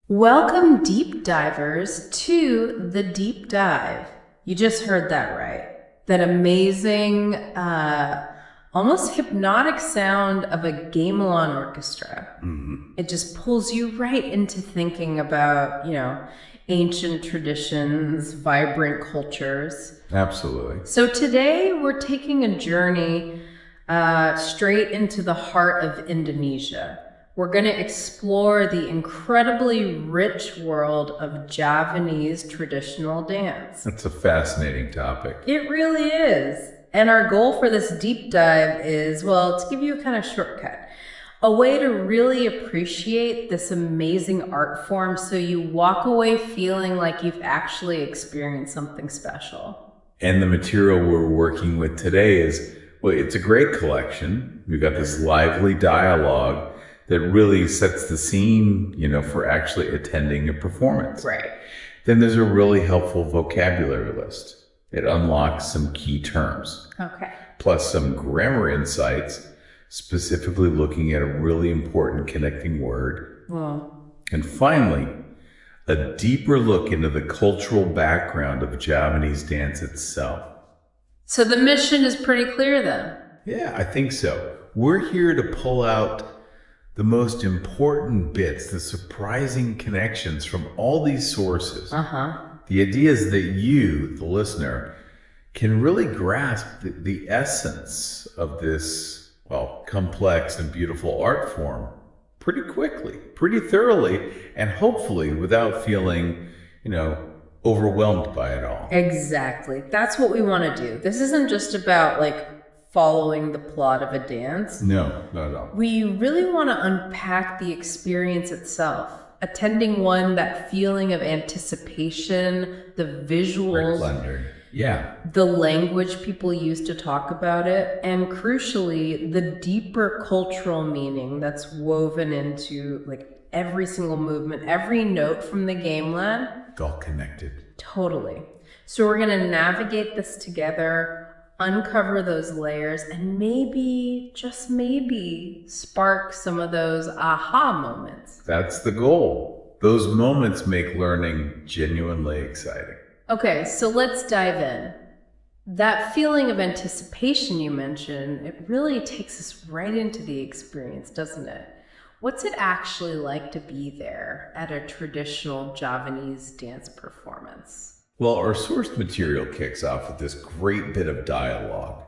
Welcome, deep divers, to the deep dive. You just heard that right. That amazing, almost hypnotic sound of a gamelan orchestra. It just pulls you right into thinking about, ancient traditions, vibrant cultures. Absolutely. So today we're taking a journey straight into the heart of Indonesia. We're going to explore the incredibly rich world of Javanese traditional dance. That's a fascinating topic. It really is. And our goal for this deep dive is, well, to give you a kind of shortcut, a way to really appreciate this amazing art form so you walk away feeling like you've actually experienced something special. And the material we're working with today is, well, it's a great collection. We've got this lively dialogue that really sets the scene, for actually attending a performance. Right. Then there's a really helpful vocabulary list. It unlocks some key terms. Okay. Plus some grammar insights, specifically looking at a really important connecting word. Well, And finally, a deeper look into the cultural background of Javanese dance itself. so the mission is pretty clear then. Yeah, I think so. We're here to pull out the most important bits, the surprising connections from all these sources. The idea is that you, the listener, can really grasp the essence of this, complex and beautiful art form pretty quickly, pretty thoroughly, and hopefully without feeling, overwhelmed by it all. Exactly. That's what we want to do. This isn't just about following the plot of a dance. No, not at all. We really want to unpack the experience itself. Attending one, that feeling of anticipation, the visuals, Blender. Yeah. the language people use to talk about it, and crucially, the deeper cultural meaning that's woven into every single movement, every note from the gamelan. It's all connected. Totally. So we're going to navigate this together, uncover those layers, and maybe, just maybe, spark some of those aha moments. That's the goal. Those moments make learning genuinely exciting. Okay, so let's dive in. That feeling of anticipation you mentioned, it really takes us right into the experience, doesn't it? What's it actually like to be there at a traditional Javanese dance performance? Well, our source material kicks off with this great bit of dialogue.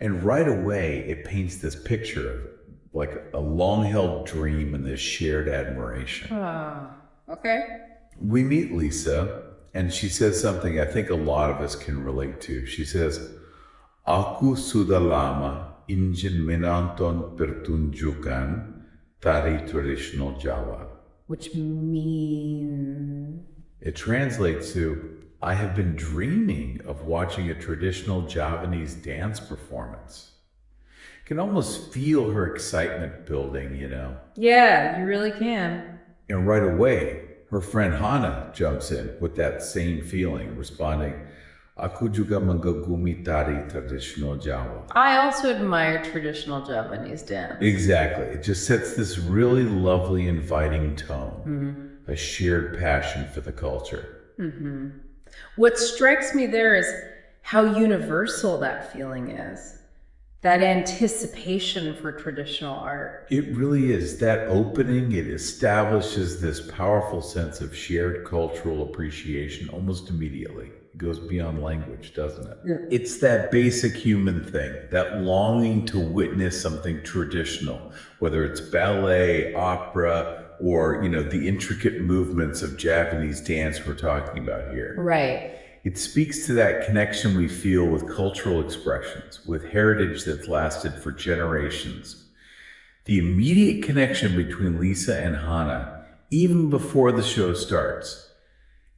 And right away, it paints this picture of a long-held dream and this shared admiration. Okay. We meet Lisa, and she says something I think a lot of us can relate to. She says, "Aku sudah lama ingin menonton pertunjukan tari tradisional Jawa." Which means... It translates to, I have been dreaming of watching a traditional Javanese dance performance. You can almost feel her excitement building, Yeah, you really can. And right away, her friend Hana jumps in with that same feeling, responding, "Aku juga mengagumi tari tradisional Jawa." I also admire traditional Javanese dance. Exactly. It just sets this really lovely, inviting tone, a shared passion for the culture. What strikes me there is how universal that feeling is. That anticipation for traditional art. It really is. That opening, it establishes this powerful sense of shared cultural appreciation almost immediately. It goes beyond language, doesn't it? Yeah. It's that basic human thing, that longing to witness something traditional, whether it's ballet, opera, or, the intricate movements of Javanese dance we're talking about here. Right. It speaks to that connection we feel with cultural expressions, with heritage that's lasted for generations. The immediate connection between Lisa and Hana, even before the show starts,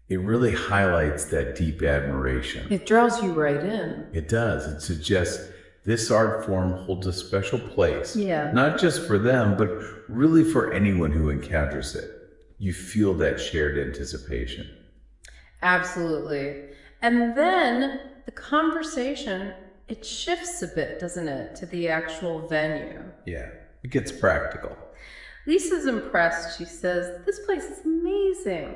it really highlights that deep admiration. It draws you right in. It does. It suggests this art form holds a special place. Yeah. Not just for them, but really for anyone who encounters it. You feel that shared anticipation. Absolutely. And then the conversation, it shifts a bit, doesn't it, to the actual venue. Yeah, it gets practical. Lisa's impressed. She says, this place is amazing.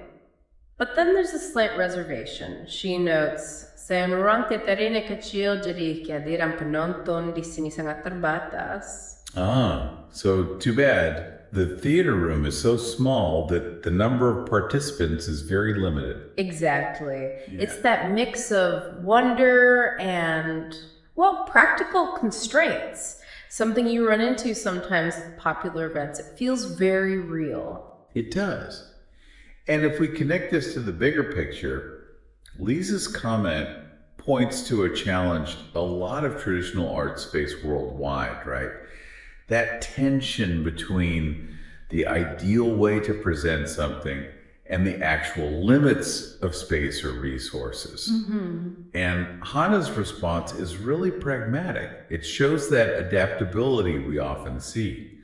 But then there's a slight reservation. She notes, saya orang teaterina kecil jadi kehadiran penonton di sini sangat terbatas. Ah, so too bad. The theater room is so small that the number of participants is very limited. Exactly. Yeah. It's that mix of wonder and, well, practical constraints. Something you run into sometimes at popular events. It feels very real. It does. And if we connect this to the bigger picture, Lisa's comment points to a challenge a lot of traditional arts face worldwide, right? That tension between the ideal way to present something and the actual limits of space or resources. And Hannah's response is really pragmatic. It shows that adaptability we often see.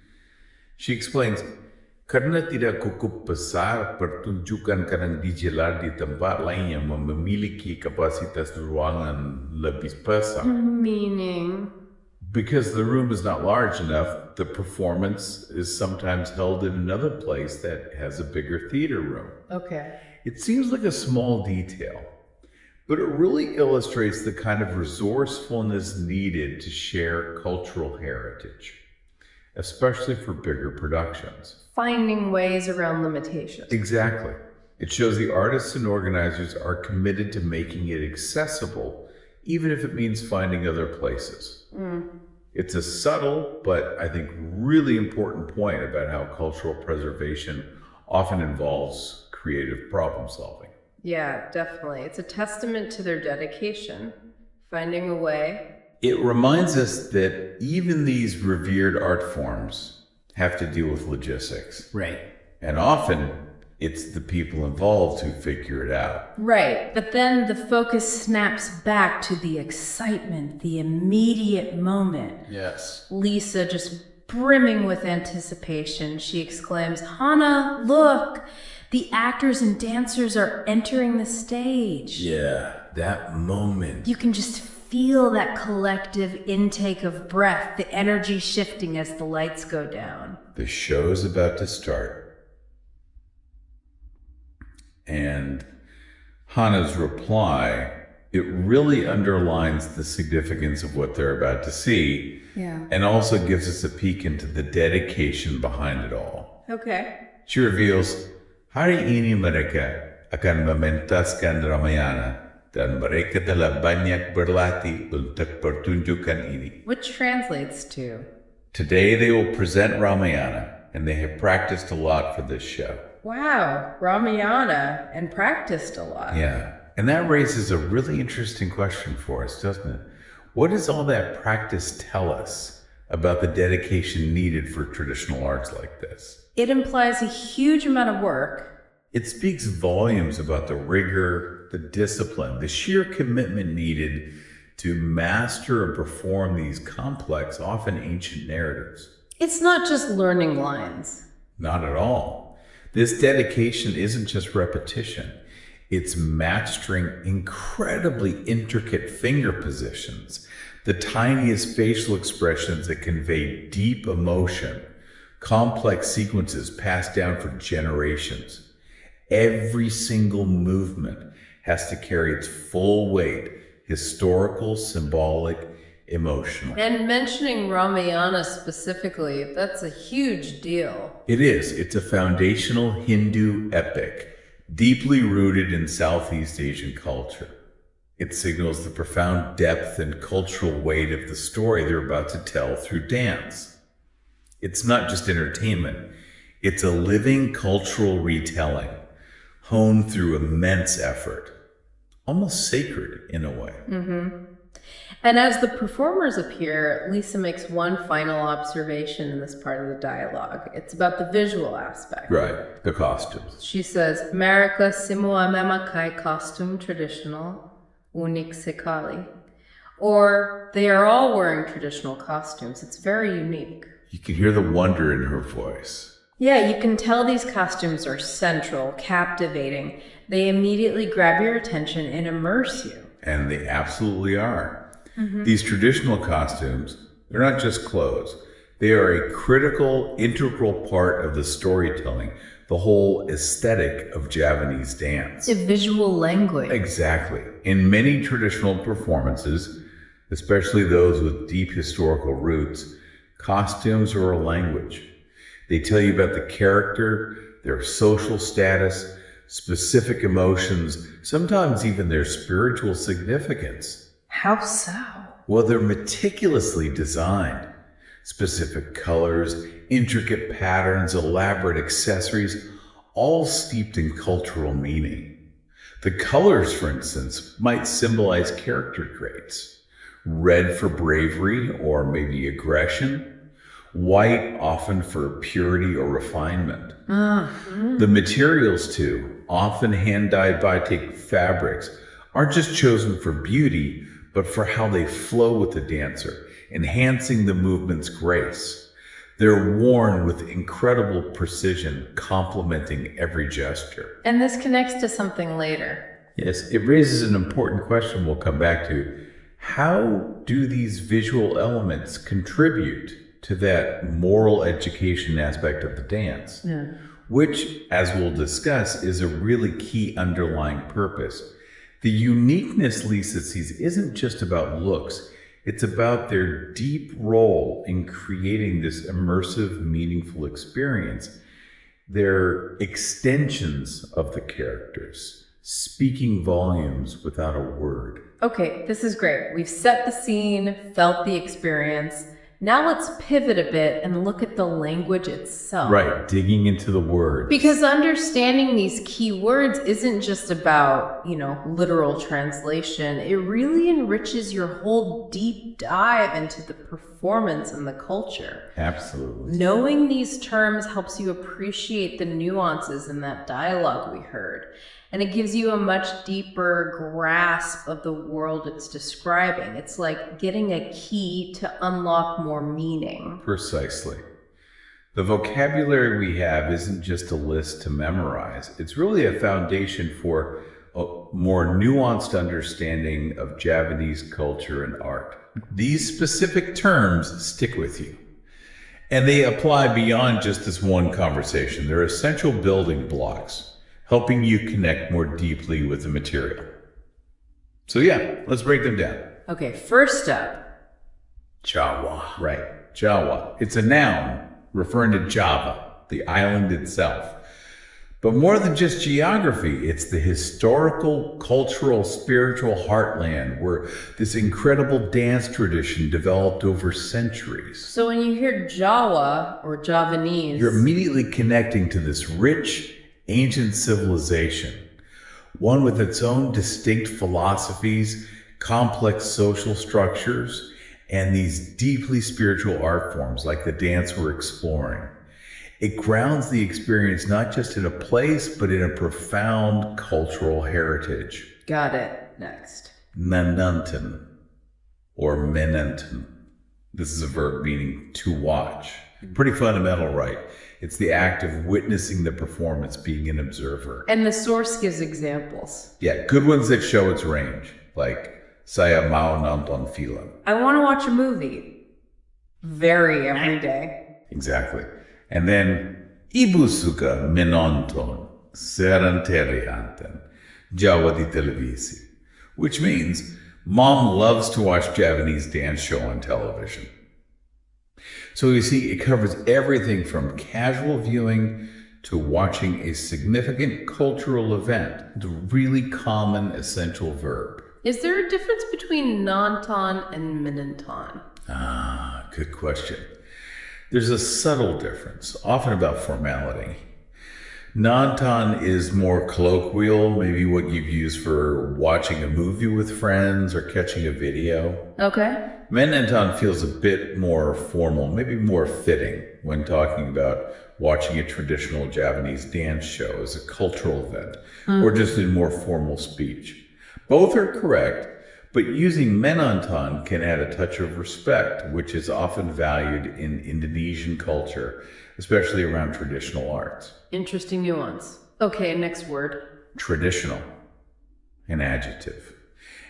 She explains, karena tidak cukup besar, pertunjukan kadang digelar di tempat lain yang memiliki kapasitas ruangan lebih besar. Meaning? Because the room is not large enough, the performance is sometimes held in another place that has a bigger theater room. Okay. It seems like a small detail, but it really illustrates the kind of resourcefulness needed to share cultural heritage, especially for bigger productions. Finding ways around limitations. Exactly. It shows the artists and organizers are committed to making it accessible, even if it means finding other places. It's a subtle, but I think really important point about how cultural preservation often involves creative problem solving. Yeah, definitely. It's a testament to their dedication, finding a way. It reminds us that even these revered art forms have to deal with logistics. Right. And often it's the people involved who figure it out. Right, but then the focus snaps back to the excitement, the immediate moment. Yes. Lisa, just brimming with anticipation, she exclaims, Hannah, look, the actors and dancers are entering the stage. Yeah, that moment. You can just feel that collective intake of breath, the energy shifting as the lights go down. The show's about to start. And Hannah's reply, it really underlines the significance of what they're about to see. Yeah. And also gives us a peek into the dedication behind it all. Okay. She reveals, hari ini mereka akan mementaskan Ramayana dan mereka telah banyak berlatih untuk pertunjukan ini. Which translates to? Today they will present Ramayana, and they have practiced a lot for this show. Wow, Ramayana, and practiced a lot. Yeah, and that raises a really interesting question for us, doesn't it? What does all that practice tell us about the dedication needed for traditional arts like this? It implies a huge amount of work. It speaks volumes about the rigor, the discipline, the sheer commitment needed to master and perform these complex, often ancient narratives. It's not just learning lines. Not at all. This dedication isn't just repetition. It's mastering incredibly intricate finger positions, the tiniest facial expressions that convey deep emotion, complex sequences passed down for generations. Every single movement has to carry its full weight, historical, symbolic, emotional. And mentioning Ramayana specifically, that's a huge deal. It is. It's a foundational Hindu epic, deeply rooted in Southeast Asian culture. It signals the profound depth and cultural weight of the story they're about to tell through dance. It's not just entertainment. It's a living cultural retelling, honed through immense effort. Almost sacred in a way. And as the performers appear, Lisa makes one final observation in this part of the dialogue. It's about the visual aspect. Right, the costumes. She says, Mereka semua memakai kostum tradisional, unik sekali. Or, they are all wearing traditional costumes. It's very unique. You can hear the wonder in her voice. Yeah, you can tell these costumes are central, captivating. They immediately grab your attention and immerse you. And they absolutely are. These traditional costumes, they're not just clothes. They are a critical, integral part of the storytelling, the whole aesthetic of Javanese dance. It's a visual language. Exactly. In many traditional performances, especially those with deep historical roots, costumes are a language. They tell you about the character, their social status, specific emotions, sometimes even their spiritual significance. How so? Well, they're meticulously designed. Specific colors, intricate patterns, elaborate accessories, all steeped in cultural meaning. The colors, for instance, might symbolize character traits. Red for bravery or maybe aggression. White often for purity or refinement. The materials, too, often hand-dyed batik fabrics, aren't just chosen for beauty, but for how they flow with the dancer, enhancing the movement's grace. They're worn with incredible precision, complementing every gesture. And this connects to something later. Yes, it raises an important question we'll come back to. How do these visual elements contribute to that moral education aspect of the dance? Which, as we'll discuss, is a really key underlying purpose. The uniqueness Lisa sees isn't just about looks, it's about their deep role in creating this immersive, meaningful experience. They're extensions of the characters, speaking volumes without a word. Okay, this is great. We've set the scene, felt the experience. Now let's pivot a bit and look at the language itself. Right, digging into the words. Because understanding these key words isn't just about, literal translation. It really enriches your whole deep dive into the performance and the culture. Absolutely. Knowing these terms helps you appreciate the nuances in that dialogue we heard. And it gives you a much deeper grasp of the world it's describing. It's like getting a key to unlock more meaning. Precisely. The vocabulary we have isn't just a list to memorize. It's really a foundation for a more nuanced understanding of Javanese culture and art. These specific terms stick with you. And they apply beyond just this one conversation. They're essential building blocks, helping you connect more deeply with the material. So yeah, let's break them down. Okay, first up. Jawa. Right, Jawa. It's a noun referring to Java, the island itself. But more than just geography, it's the historical, cultural, spiritual heartland where this incredible dance tradition developed over centuries. So when you hear Jawa or Javanese, you're immediately connecting to this rich, ancient civilization, one with its own distinct philosophies, complex social structures, and these deeply spiritual art forms like the dance we're exploring. It grounds the experience not just in a place, but in a profound cultural heritage. Got it. Next. Nanantan, or menantan. This is a verb meaning to watch. Pretty fundamental, right? It's the act of witnessing the performance, being an observer. And the source gives examples. Yeah, good ones that show its range, like saya mau nonton film. I want to watch a movie. Every day. Exactly. And then, ibu suka menonton seranterianten Jawa di televisi, which means mom loves to watch Javanese dance show on television. So you see, it covers everything from casual viewing to watching a significant cultural event. It's a really common, essential verb. Is there a difference between nonton and minanton? Ah, good question. There's a subtle difference, often about formality. Nonton is more colloquial, maybe what you've used for watching a movie with friends or catching a video. Okay. Menanton feels a bit more formal, maybe more fitting when talking about watching a traditional Javanese dance show as a cultural event, or just in more formal speech. Both are correct, but using menonton can add a touch of respect, which is often valued in Indonesian culture, especially around traditional arts. Interesting nuance. Okay, next word. Traditional, an adjective.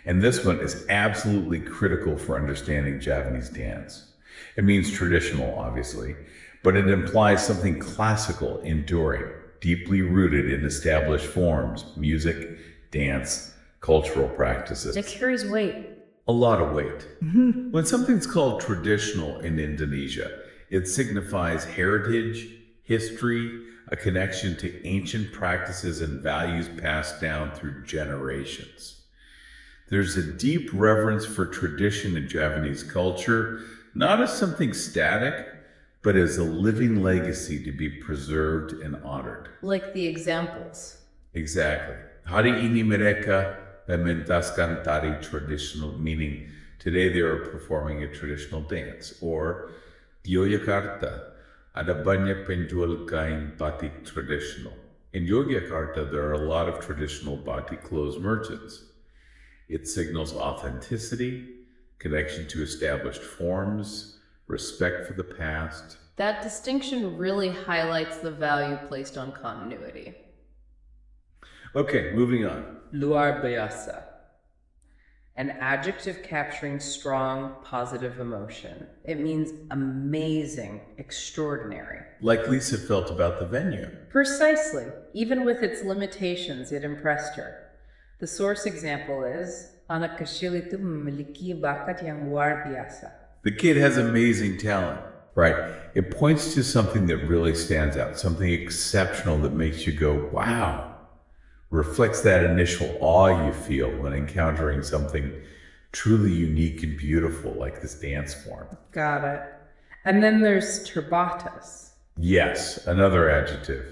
And this one is absolutely critical for understanding Javanese dance. It means traditional, obviously, but it implies something classical, enduring, deeply rooted in established forms, music, dance, cultural practices. It carries weight. A lot of weight. When something's called traditional in Indonesia, it signifies heritage, history, a connection to ancient practices and values passed down through generations. There's a deep reverence for tradition in Javanese culture, not as something static, but as a living legacy to be preserved and honored. Like the examples. Exactly. Hari ini mereka mementaskan tari traditional, meaning today they are performing a traditional dance. Or di Yogyakarta, ada banyak penjual kain batik traditional. In Yogyakarta, there are a lot of traditional batik clothes merchants. It signals authenticity, connection to established forms, respect for the past. That distinction really highlights the value placed on continuity. Okay, moving on. Luar biasa. An adjective capturing strong, positive emotion. It means amazing, extraordinary. Like Lisa felt about the venue. Precisely. Even with its limitations, it impressed her. The source example is, anak kecil itu memiliki bakat yang luar biasa. The kid has amazing talent, right? It points to something that really stands out, something exceptional that makes you go, wow. Reflects that initial awe you feel when encountering something truly unique and beautiful like this dance form. Got it. And then there's terbatas. Yes, another adjective,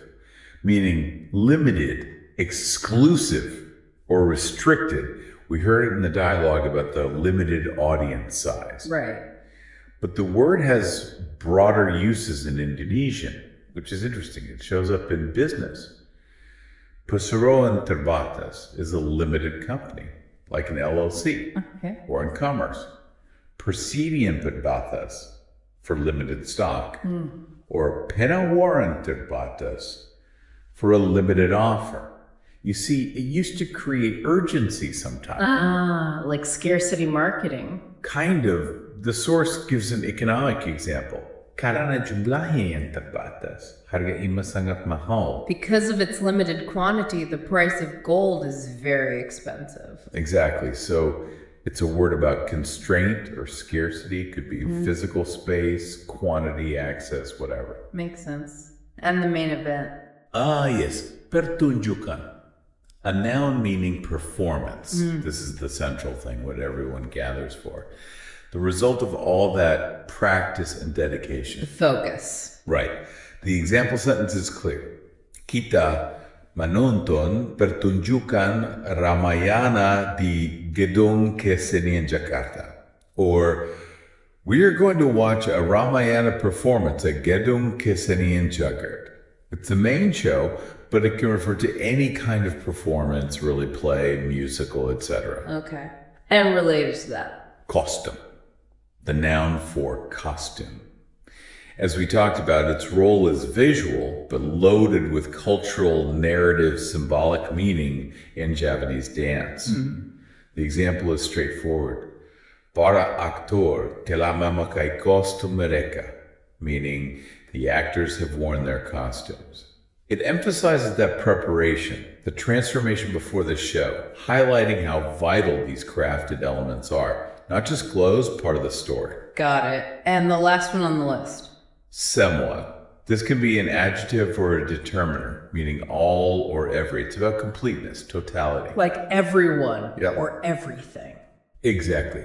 meaning limited, exclusive, or restricted. We heard it in the dialogue about the limited audience size. Right. But the word has broader uses in Indonesian, which is interesting. It shows up in business. Perseroan Terbatas is a limited company, like an LLC, or in commerce. Persidian Terbatas, for limited stock, or Penawaran Terbatas, for a limited offer. You see, it used to create urgency sometimes. Ah, like scarcity marketing. Kind of. The source gives an economic example. Karena jumlahnya yang terbatas, harga emas sangat mahal. Because of its limited quantity, the price of gold is very expensive. Exactly. So it's a word about constraint or scarcity. It could be physical space, quantity, access, whatever. Makes sense. And the main event. Ah, yes. Pertunjukan. A noun meaning performance. This is the central thing, what everyone gathers for. The result of all that practice and dedication. Focus. Right. The example sentence is clear. Kita menonton pertunjukan Ramayana di Gedung Kesenian Jakarta. Or, we are going to watch a Ramayana performance at Gedung Kesenian Jakarta. It's the main show, but it can refer to any kind of performance, really play, musical, etc. Okay. And related to that. Costume. The noun for costume. As we talked about, its role is visual, but loaded with cultural, narrative, symbolic meaning in Javanese dance. The example is straightforward. Para aktor telah memakai kostum mereka, meaning the actors have worn their costumes. It emphasizes that preparation, the transformation before the show, highlighting how vital these crafted elements are. Not just clothes, part of the story. Got it. And the last one on the list. Semwa. This can be an adjective or a determiner, meaning all or every. It's about completeness, totality. Like everyone Yep. or everything. Exactly.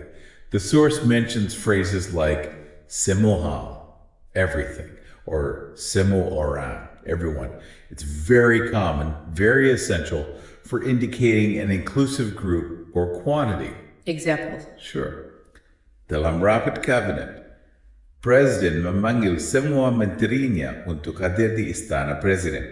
The source mentions phrases like semuhal, everything, or semu orang, everyone. It's very common, very essential for indicating an inclusive group or quantity. Examples. Sure. Dalam rapat kabinet, Presiden memanggil semua menterinya untuk hadir di Istana Presiden.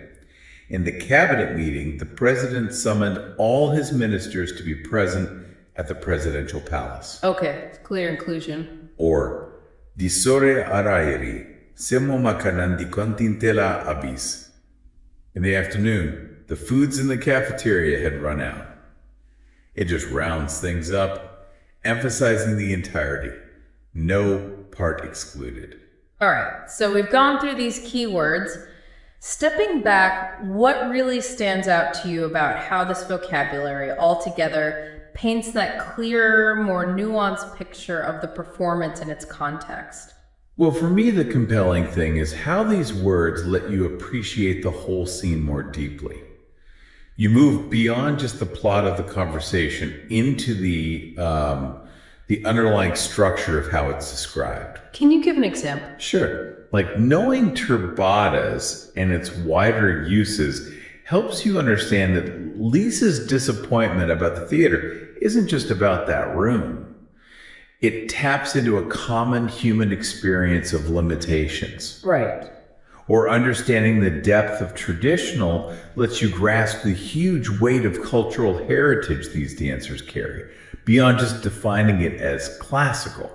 In the cabinet meeting, the president summoned all his ministers to be present at the presidential palace. Okay, clear inclusion. Or, di sore hari, semua makanan di kantin telah habis. In the afternoon, the foods in the cafeteria had run out. It just rounds things up, emphasizing the entirety. No part excluded. All right, so we've gone through these keywords. Stepping back, what really stands out to you about how this vocabulary altogether paints that clearer, more nuanced picture of the performance and its context? Well, for me, the compelling thing is how these words let you appreciate the whole scene more deeply. You move beyond just the plot of the conversation into the underlying structure of how it's described. Can you give an example? Sure. Like knowing turbatas and its wider uses helps you understand that Lisa's disappointment about the theater isn't just about that room. It taps into a common human experience of limitations. Right. Or understanding the depth of traditional lets you grasp the huge weight of cultural heritage these dancers carry, beyond just defining it as classical.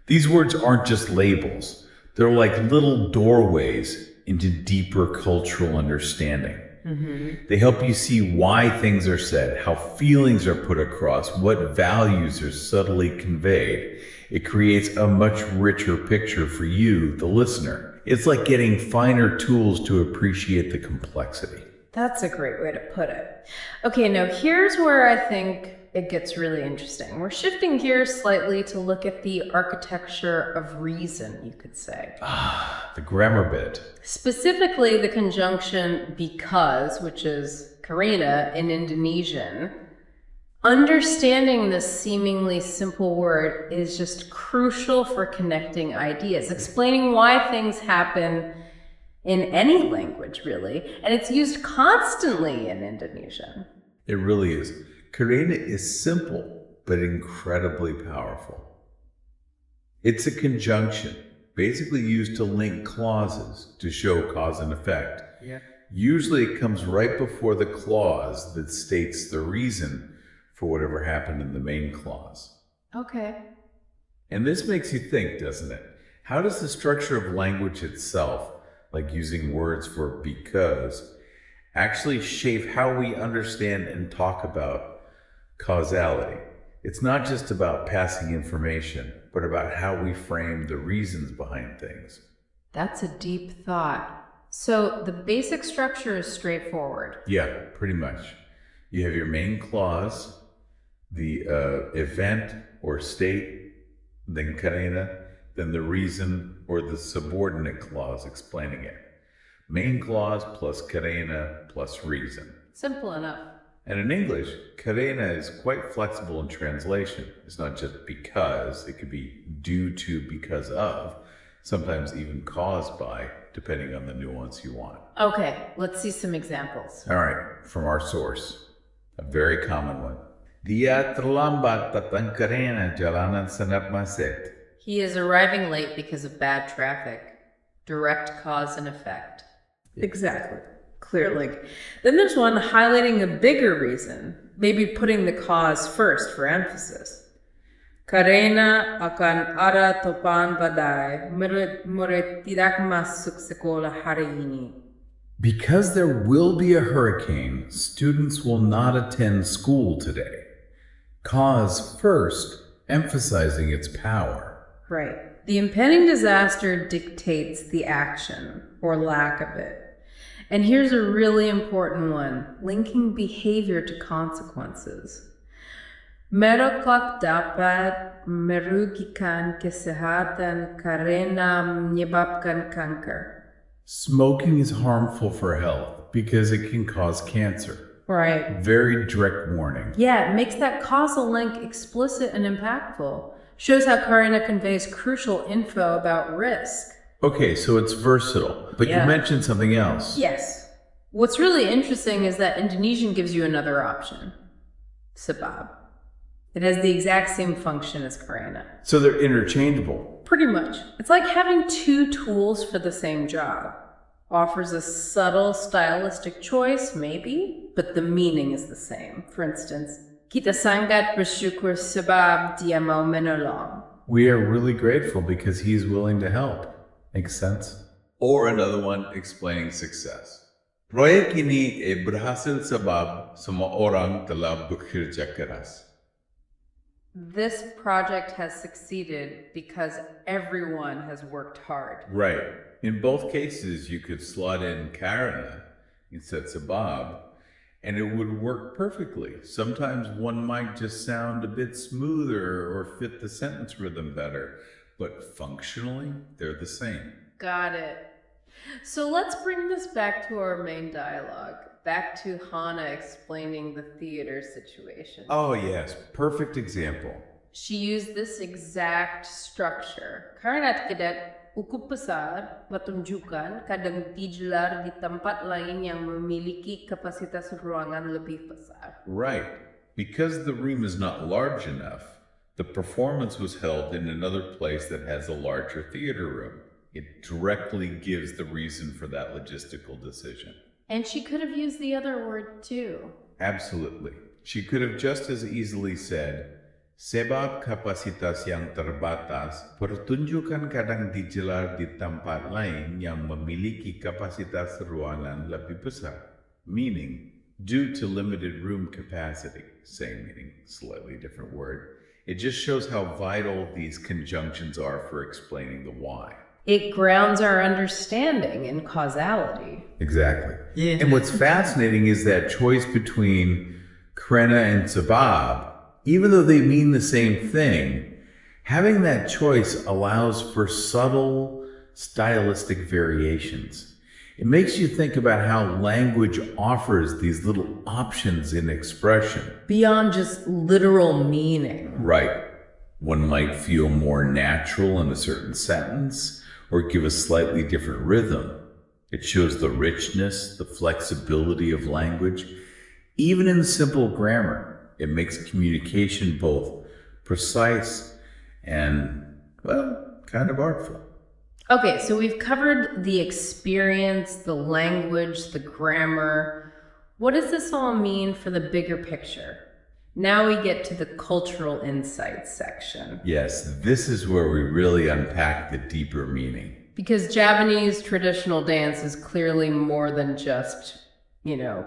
These words aren't just labels. They're like little doorways into deeper cultural understanding. They help you see why things are said, how feelings are put across, what values are subtly conveyed. It creates a much richer picture for you, the listener. It's like getting finer tools to appreciate the complexity. That's a great way to put it. Okay, now here's where I think it gets really interesting. We're shifting gears slightly to look at the architecture of reason, you could say. The grammar bit. Specifically, the conjunction because, which is Karena in Indonesian. Understanding this seemingly simple word is just crucial for connecting ideas, explaining why things happen in any language, really, and it's used constantly in Indonesian. It really is. Karena is simple, but incredibly powerful. It's a conjunction, basically used to link clauses to show cause and effect. Yeah. Usually it comes right before the clause that states the reason for whatever happened in the main clause. Okay. And this makes you think, doesn't it? How does the structure of language itself, like using words for because, actually shape how we understand and talk about causality? It's not just about passing information, but about how we frame the reasons behind things. That's a deep thought. So the basic structure is straightforward. Yeah, pretty much. You have your main clause, the event or state, then Karena, then the reason or the subordinate clause explaining it. Main clause plus Karena plus reason. Simple enough. And in English, Karena is quite flexible in translation. It's not just because, it could be due to, because of, sometimes even caused by, depending on the nuance you want. Okay, let's see some examples. All right, from our source, a very common one. Dia terlambat datang Karena jalanan sangat macet. He is arriving late because of bad traffic. Direct cause and effect. Exactly. Clear link. Then there's one highlighting a bigger reason, maybe putting the cause first for emphasis. Karena akan ada topan badai, murid tidak masuk sekolah hari ini. Because there will be a hurricane, students will not attend school today. Cause first, emphasizing its power. Right. The impending disaster dictates the action, or lack of it. And here's a really important one, linking behavior to consequences. Merokok dapat merugikan kesehatan karena menyebabkan kanker. Smoking is harmful for health because it can cause cancer. Right. Very direct warning. Yeah, it makes that causal link explicit and impactful. Shows how Karena conveys crucial info about risk. Okay, so it's versatile, but you mentioned something else. Yes. What's really interesting is that Indonesian gives you another option. Sebab. It has the exact same function as Karena. So they're interchangeable. Pretty much. It's like having two tools for the same job. Offers a subtle stylistic choice, maybe, but the meaning is the same. For instance, kita sangat bersyukur sebab dia mau menolong. We are really grateful because he is willing to help. Makes sense. Or another one explaining success. Proyek ini berhasil sebab semua orang telah bekerja keras. This project has succeeded because everyone has worked hard. Right. In both cases, you could slot in Karena instead of sabab, and it would work perfectly. Sometimes one might just sound a bit smoother or fit the sentence rhythm better, but functionally, they're the same. Got it. So let's bring this back to our main dialogue, back to Hana explaining the theater situation. Oh yes, perfect example. She used this exact structure. Karena cukup besar, pertunjukan, kadang digelar di tempat lain yang memiliki kapasitas ruangan lebih besar. Right. Because the room is not large enough, the performance was held in another place that has a larger theater room. It directly gives the reason for that logistical decision. And she could have used the other word too. Absolutely. She could have just as easily said, sebab kapasitas yang terbatas, pertunjukan kadang digelar di tempat lain yang memiliki kapasitas ruangan lebih besar. Meaning, due to limited room capacity, same meaning, slightly different word. It just shows how vital these conjunctions are for explaining the why. It grounds our understanding in causality. Exactly. Yeah. And what's fascinating is that choice between Karena and sabab, even though they mean the same thing, having that choice allows for subtle stylistic variations. It makes you think about how language offers these little options in expression. Beyond just literal meaning. Right. One might feel more natural in a certain sentence, or give a slightly different rhythm. It shows the richness, the flexibility of language. Even in simple grammar, it makes communication both precise and, well, kind of artful. Okay, so we've covered the experience, the language, the grammar. What does this all mean for the bigger picture? Now we get to the cultural insights section. Yes, this is where we really unpack the deeper meaning. Because Javanese traditional dance is clearly more than just,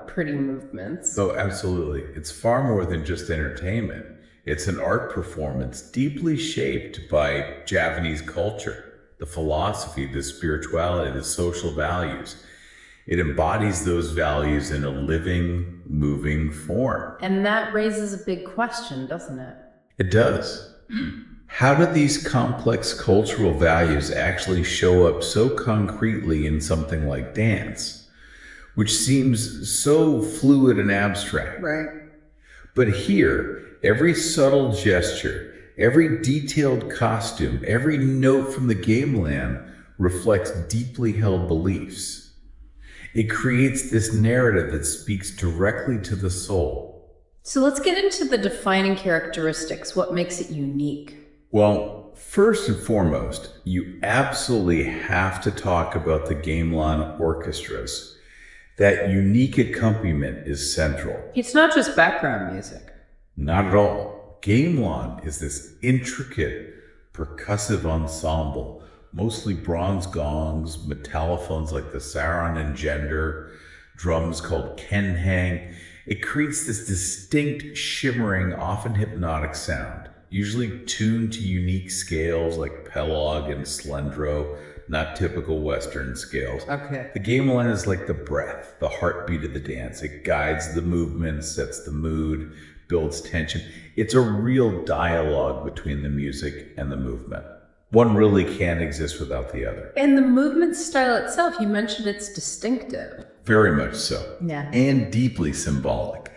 pretty movements. Oh, absolutely. It's far more than just entertainment. It's an art performance deeply shaped by Javanese culture, the philosophy, the spirituality, the social values. It embodies those values in a living, moving form. And that raises a big question, doesn't it? It does. How do these complex cultural values actually show up so concretely in something like dance, which seems so fluid and abstract? Right. But here, every subtle gesture, every detailed costume, every note from the gamelan reflects deeply held beliefs. It creates this narrative that speaks directly to the soul. So let's get into the defining characteristics. What makes it unique? Well, first and foremost, you absolutely have to talk about the gamelan orchestras. That unique accompaniment is central. It's not just background music. Not at all. Gamelan is this intricate percussive ensemble, mostly bronze gongs, metallophones like the saron and gender, drums called kenhang. It creates this distinct, shimmering, often hypnotic sound, usually tuned to unique scales like pelog and slendro, not typical Western scales. Okay. The gamelan is like the breath, the heartbeat of the dance. It guides the movement, sets the mood, builds tension. It's a real dialogue between the music and the movement. One really can't exist without the other. And the movement style itself, you mentioned it's distinctive. Very much so. Yeah. And deeply symbolic.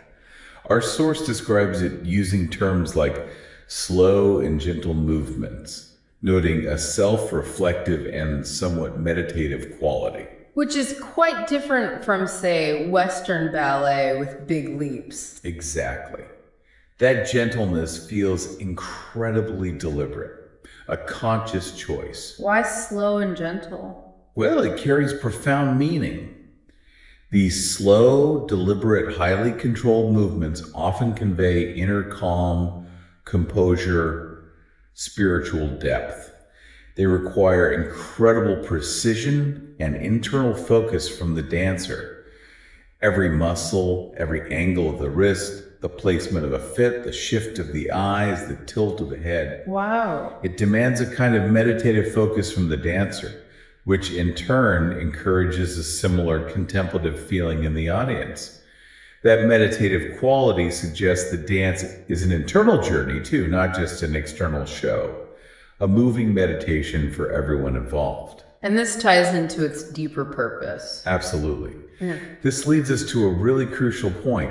Our source describes it using terms like slow and gentle movements, noting a self-reflective and somewhat meditative quality. Which is quite different from, say, Western ballet with big leaps. Exactly. That gentleness feels incredibly deliberate. A conscious choice. Why slow and gentle? Well, it carries profound meaning. These slow, deliberate, highly controlled movements often convey inner calm, composure, spiritual depth. They require incredible precision and internal focus from the dancer. Every muscle, every angle of the wrist, the placement of a fit, the shift of the eyes, the tilt of the head. Wow. It demands a kind of meditative focus from the dancer, which in turn encourages a similar contemplative feeling in the audience. That meditative quality suggests the dance is an internal journey too, not just an external show, a moving meditation for everyone involved. And this ties into its deeper purpose. Absolutely. This leads us to a really crucial point.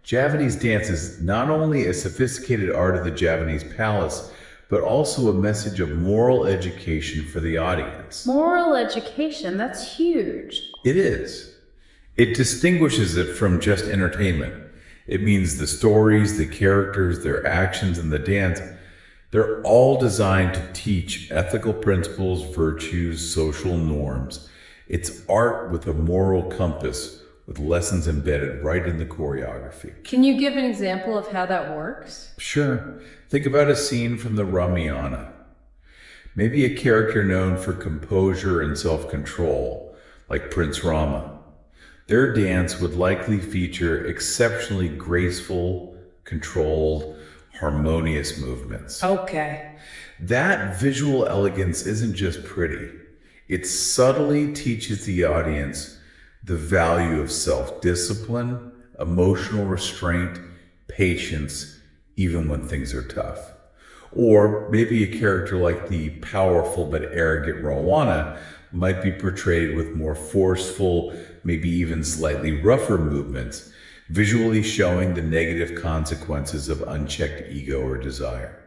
Javanese dance is not only a sophisticated art of the Javanese palace, but also a message of moral education for the audience. Moral education, that's huge. It is. It distinguishes it from just entertainment. It means the stories, the characters, their actions, and the dance, they're all designed to teach ethical principles, virtues, social norms. It's art with a moral compass, with lessons embedded right in the choreography. Can you give an example of how that works? Sure. Think about a scene from the Ramayana. Maybe a character known for composure and self-control, like Prince Rama. Their dance would likely feature exceptionally graceful, controlled, harmonious movements. Okay. That visual elegance isn't just pretty. It subtly teaches the audience the value of self-discipline, emotional restraint, patience, even when things are tough. Or maybe a character like the powerful but arrogant Rowana might be portrayed with more forceful, maybe even slightly rougher movements, visually showing the negative consequences of unchecked ego or desire.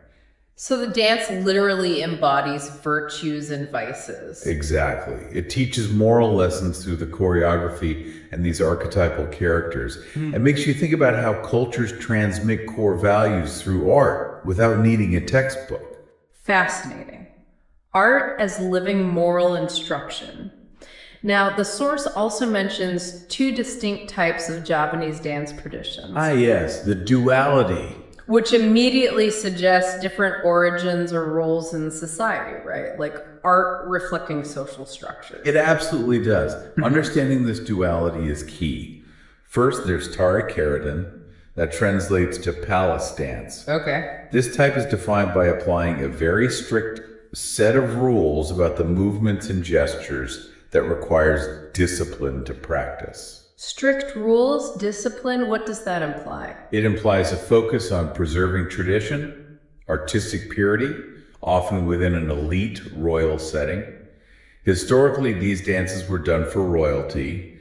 So the dance literally embodies virtues and vices. Exactly. It teaches moral lessons through the choreography and these archetypal characters. It makes you think about how cultures transmit core values through art without needing a textbook. Fascinating. Art as living moral instruction. Now, the source also mentions two distinct types of Javanese dance traditions. Ah, yes, the duality. Which immediately suggests different origins or roles in society, right? Like art reflecting social structures. It absolutely does. Understanding this duality is key. First, there's Tari Keratin, that translates to palace dance. Okay. This type is defined by applying a very strict set of rules about the movements and gestures that requires discipline to practice. Strict rules, discipline, what does that imply? It implies a focus on preserving tradition, artistic purity, often within an elite royal setting. Historically, these dances were done for royalty,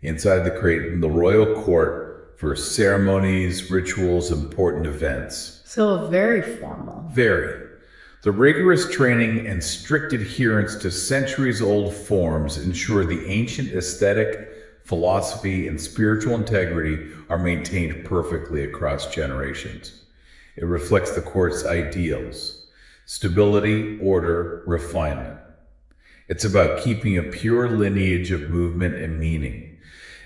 inside the royal court, for ceremonies, rituals, important events. So very formal. Very. The rigorous training and strict adherence to centuries-old forms ensure the ancient aesthetic, philosophy, and spiritual integrity are maintained perfectly across generations. It reflects the court's ideals: stability, order, refinement. It's about keeping a pure lineage of movement and meaning,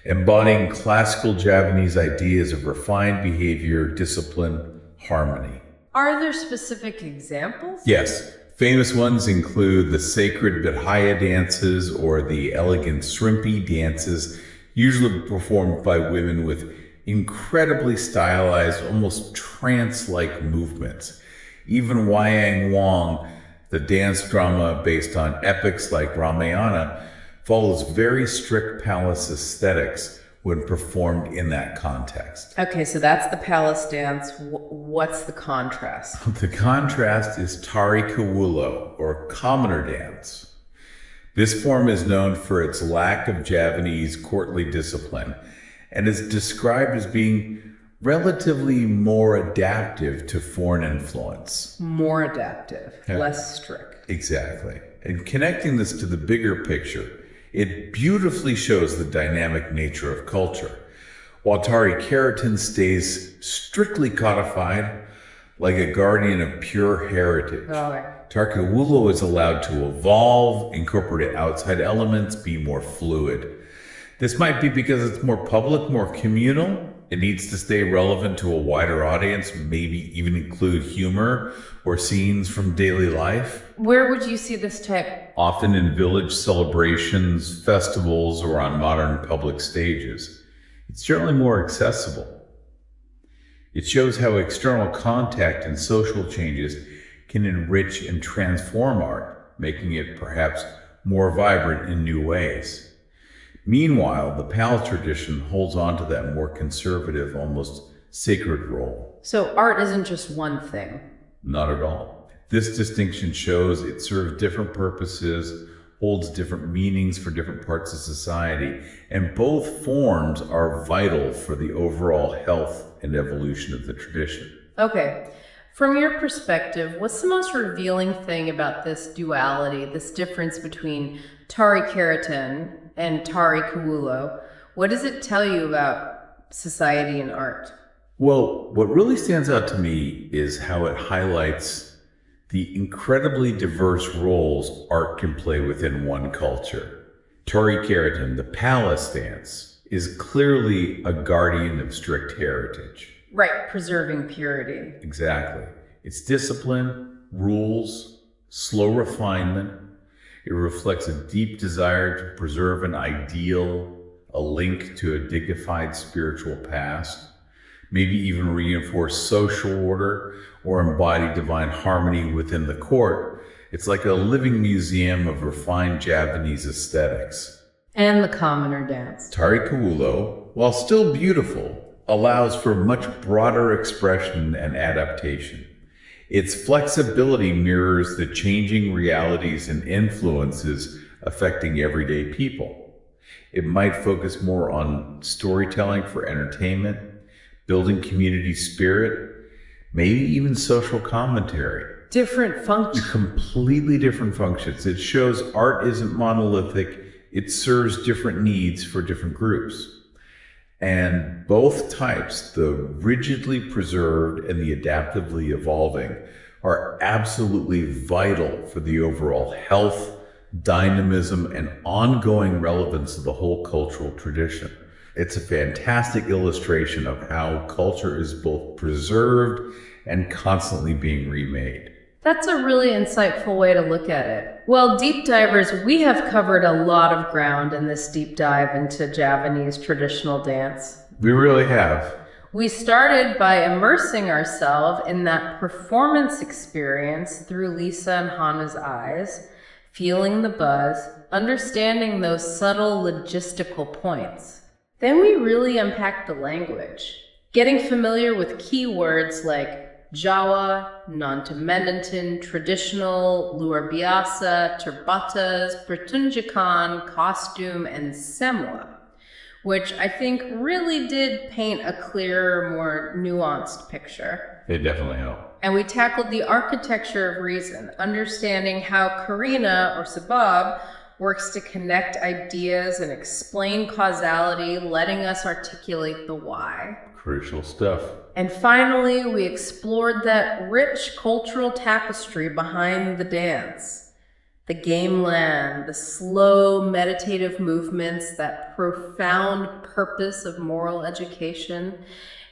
embodying classical Javanese ideas of refined behavior, discipline, harmony. Are there specific examples? Yes. Famous ones include the sacred Bidhaya dances or the elegant Srimpi dances, usually performed by women with incredibly stylized, almost trance-like movements. Even Wayang Wong, the dance drama based on epics like Ramayana, follows very strict palace aesthetics when performed in that context. Okay, so that's the palace dance. What's the contrast? The contrast is Tari Kawulo, or commoner dance. This form is known for its lack of Javanese courtly discipline and is described as being relatively more adaptive to foreign influence. More adaptive, less strict. Exactly. And connecting this to the bigger picture, it beautifully shows the dynamic nature of culture. While Tari Keratin stays strictly codified, like a guardian of pure heritage, Tari Kawulo is allowed to evolve, incorporate outside elements, be more fluid. This might be because it's more public, more communal. It needs to stay relevant to a wider audience, maybe even include humor or scenes from daily life. Where would you see this type? Often in village celebrations, festivals, or on modern public stages. It's generally more accessible. It shows how external contact and social changes can enrich and transform art, making it perhaps more vibrant in new ways. Meanwhile, the palace tradition holds on to that more conservative, almost sacred role. So art isn't just one thing. Not at all. This distinction shows it serves different purposes, holds different meanings for different parts of society, and both forms are vital for the overall health and evolution of the tradition. Okay. From your perspective, what's the most revealing thing about this duality, this difference between Tari Keratin and Tari Kawulo? What does it tell you about society and art? Well, what really stands out to me is how it highlights the incredibly diverse roles art can play within one culture. Tari Keratin, the palace dance, is clearly a guardian of strict heritage. Right, preserving purity. Exactly. It's discipline, rules, slow refinement. It reflects a deep desire to preserve an ideal, a link to a dignified spiritual past, maybe even reinforce social order or embody divine harmony within the court. It's like a living museum of refined Javanese aesthetics. And the commoner dance. Tari Kawulo, while still beautiful, allows for much broader expression and adaptation. Its flexibility mirrors the changing realities and influences affecting everyday people. It might focus more on storytelling for entertainment, building community spirit, maybe even social commentary. Different functions. Completely different functions. It shows art isn't monolithic, it serves different needs for different groups. And both types, the rigidly preserved and the adaptively evolving, are absolutely vital for the overall health, dynamism, and ongoing relevance of the whole cultural tradition. It's a fantastic illustration of how culture is both preserved and constantly being remade. That's a really insightful way to look at it. Well, deep divers, we have covered a lot of ground in this deep dive into Javanese traditional dance. We really have. We started by immersing ourselves in that performance experience through Lisa and Hannah's eyes, feeling the buzz, understanding those subtle logistical points. Then we really unpacked the language, getting familiar with keywords like Jawa, non-Temenentin, traditional, luar biasa, terbatas, pertunjukan, costume, and semwa, which I think really did paint a clearer, more nuanced picture. They definitely help. And we tackled the architecture of reason, understanding how Karena, or sabab, works to connect ideas and explain causality, letting us articulate the why. Crucial stuff. And finally, we explored that rich cultural tapestry behind the dance. The gamelan, the slow meditative movements, that profound purpose of moral education.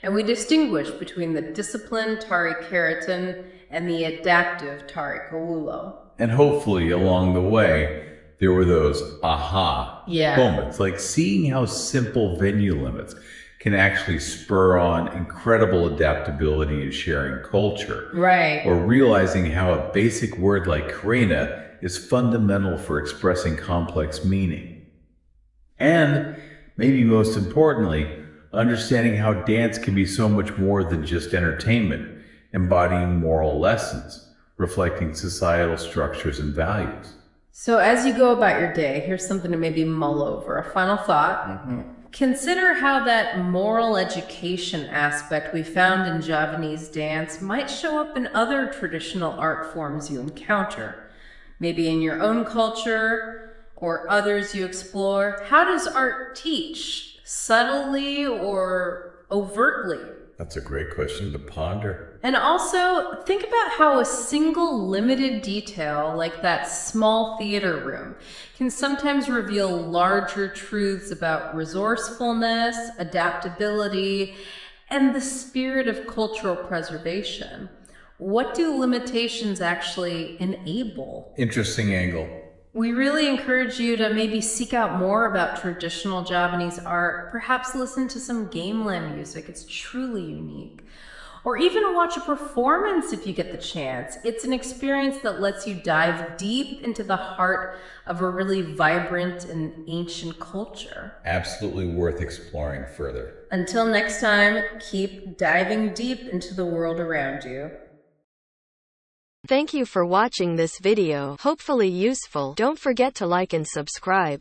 And we distinguished between the disciplined Tari Keratin and the adaptive Tari Kawulo. And hopefully along the way, there were those aha moments, like seeing how simple venue limits can actually spur on incredible adaptability and sharing culture. Right. Or realizing how a basic word like Karena is fundamental for expressing complex meaning. And maybe most importantly, understanding how dance can be so much more than just entertainment, embodying moral lessons, reflecting societal structures and values. So as you go about your day, here's something to maybe mull over. A final thought. Consider how that moral education aspect we found in Javanese dance might show up in other traditional art forms you encounter. Maybe in your own culture or others you explore. How does art teach? Subtly or overtly? That's a great question to ponder. And also, think about how a single limited detail, like that small theater room, can sometimes reveal larger truths about resourcefulness, adaptability, and the spirit of cultural preservation. What do limitations actually enable? Interesting angle. We really encourage you to maybe seek out more about traditional Javanese art, perhaps listen to some gamelan music, it's truly unique. Or even watch a performance if you get the chance. It's an experience that lets you dive deep into the heart of a really vibrant and ancient culture. Absolutely worth exploring further. Until next time, keep diving deep into the world around you. Thank you for watching this video. Hopefully useful. Don't forget to like and subscribe.